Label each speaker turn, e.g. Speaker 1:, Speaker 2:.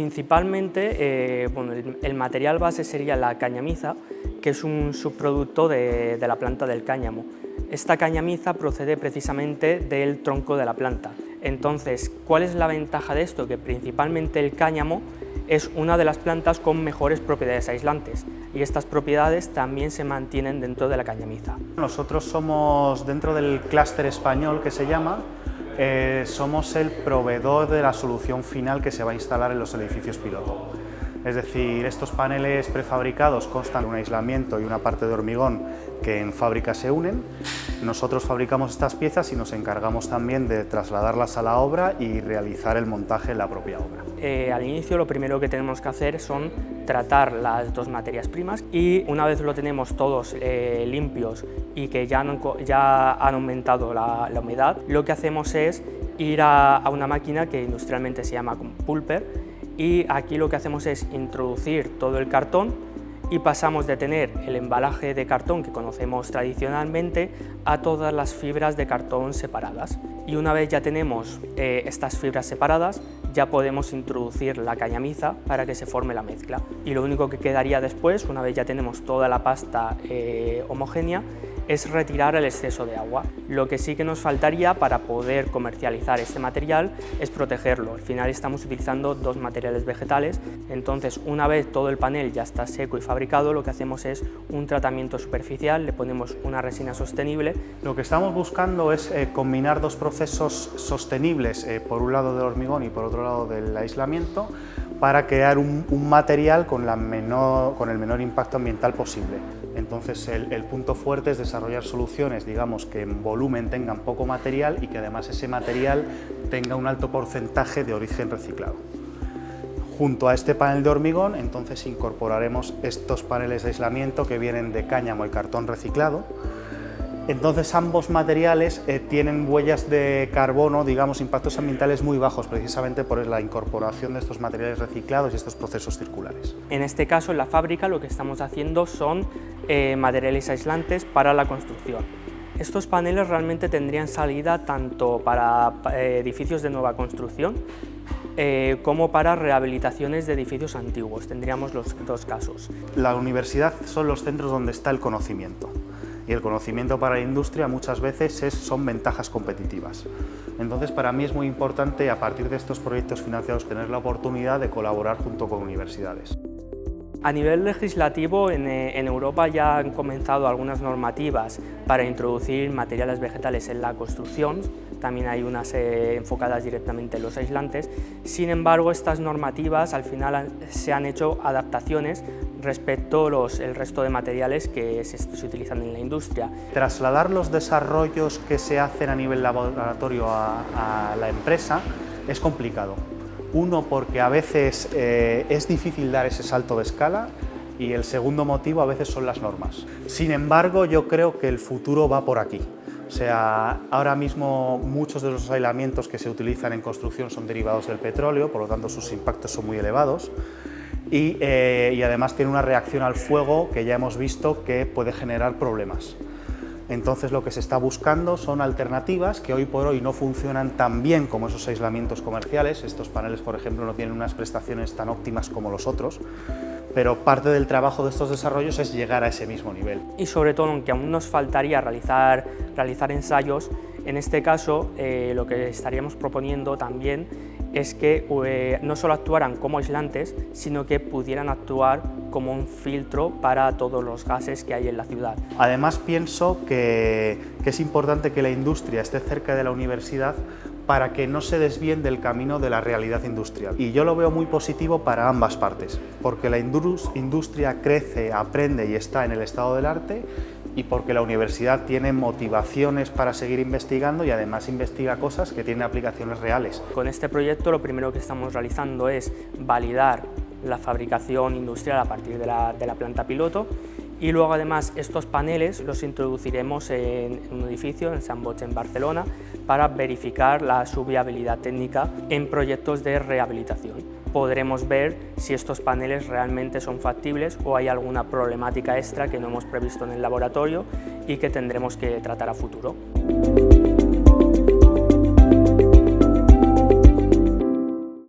Speaker 1: Principalmente, el material base sería la cañamiza, que es un subproducto de la planta del cáñamo. Esta cañamiza procede precisamente del tronco de la planta. Entonces, ¿cuál es la ventaja de esto? Que principalmente el cáñamo es una de las plantas con mejores propiedades aislantes y estas propiedades también se mantienen dentro de la cañamiza.
Speaker 2: Nosotros somos, dentro del clúster español que se llama, somos el proveedor de la solución final que se va a instalar en los edificios piloto. Es decir, estos paneles prefabricados constan de un aislamiento y una parte de hormigón que en fábrica se unen. Nosotros fabricamos estas piezas y nos encargamos también de trasladarlas a la obra y realizar el montaje en la propia obra.
Speaker 1: Al inicio lo primero que tenemos que hacer son tratar las dos materias primas y una vez lo tenemos todos limpios y que ya han aumentado la humedad, lo que hacemos es ir a una máquina que industrialmente se llama pulper, y aquí lo que hacemos es introducir todo el cartón y pasamos de tener el embalaje de cartón que conocemos tradicionalmente a todas las fibras de cartón separadas. Y una vez ya tenemos estas fibras separadas, ya podemos introducir la cañamiza para que se forme la mezcla. Y lo único que quedaría después, una vez ya tenemos toda la pasta homogénea, es retirar el exceso de agua. Lo que sí que nos faltaría para poder comercializar este material es protegerlo. Al final estamos utilizando dos materiales vegetales, entonces una vez todo el panel ya está seco y fabricado, lo que hacemos es un tratamiento superficial, le ponemos una resina sostenible.
Speaker 2: Lo que estamos buscando es combinar dos procesos sostenibles, por un lado del hormigón y por otro lado del aislamiento, para crear un material con el menor impacto ambiental posible. Entonces el punto fuerte es desarrollar soluciones, digamos, que en volumen tengan poco material y que además ese material tenga un alto porcentaje de origen reciclado. Junto a este panel de hormigón, entonces incorporaremos estos paneles de aislamiento que vienen de cáñamo y cartón reciclado. Entonces ambos materiales tienen huellas de carbono, digamos, impactos ambientales muy bajos, precisamente por la incorporación de estos materiales reciclados y estos procesos circulares.
Speaker 1: En este caso, en la fábrica, lo que estamos haciendo son materiales aislantes para la construcción. Estos paneles realmente tendrían salida tanto para edificios de nueva construcción como para rehabilitaciones de edificios antiguos. Tendríamos los dos casos.
Speaker 2: La universidad son los centros donde está el conocimiento. Y el conocimiento para la industria muchas veces son ventajas competitivas. Entonces, para mí es muy importante, a partir de estos proyectos financiados, tener la oportunidad de colaborar junto con universidades.
Speaker 1: A nivel legislativo, en Europa ya han comenzado algunas normativas para introducir materiales vegetales en la construcción. También hay unas enfocadas directamente en los aislantes. Sin embargo, estas normativas al final se han hecho adaptaciones respecto el resto de materiales que se utilizan en la industria.
Speaker 2: Trasladar los desarrollos que se hacen a nivel laboratorio a la empresa es complicado. Uno, porque a veces es difícil dar ese salto de escala, y el segundo motivo a veces son las normas. Sin embargo, yo creo que el futuro va por aquí. O sea, ahora mismo muchos de los aislamientos que se utilizan en construcción son derivados del petróleo, por lo tanto sus impactos son muy elevados. Y además tiene una reacción al fuego que ya hemos visto que puede generar problemas. Entonces lo que se está buscando son alternativas que hoy por hoy no funcionan tan bien como esos aislamientos comerciales. Estos paneles, por ejemplo, no tienen unas prestaciones tan óptimas como los otros, pero parte del trabajo de estos desarrollos es llegar a ese mismo nivel.
Speaker 1: Y sobre todo, aunque aún nos faltaría realizar ensayos, en este caso lo que estaríamos proponiendo también es que no solo actuaran como aislantes, sino que pudieran actuar como un filtro para todos los gases que hay en la ciudad.
Speaker 2: Además, pienso que es importante que la industria esté cerca de la universidad para que no se desvíen del camino de la realidad industrial. Y yo lo veo muy positivo para ambas partes, porque la industria crece, aprende y está en el estado del arte, y porque la universidad tiene motivaciones para seguir investigando y además investiga cosas que tienen aplicaciones reales.
Speaker 1: Con este proyecto lo primero que estamos realizando es validar la fabricación industrial a partir de la planta piloto, y luego además estos paneles los introduciremos en un edificio en Sant Boix, en Barcelona, para verificar su viabilidad técnica en proyectos de rehabilitación. Podremos ver si estos paneles realmente son factibles o hay alguna problemática extra que no hemos previsto en el laboratorio y que tendremos que tratar a futuro.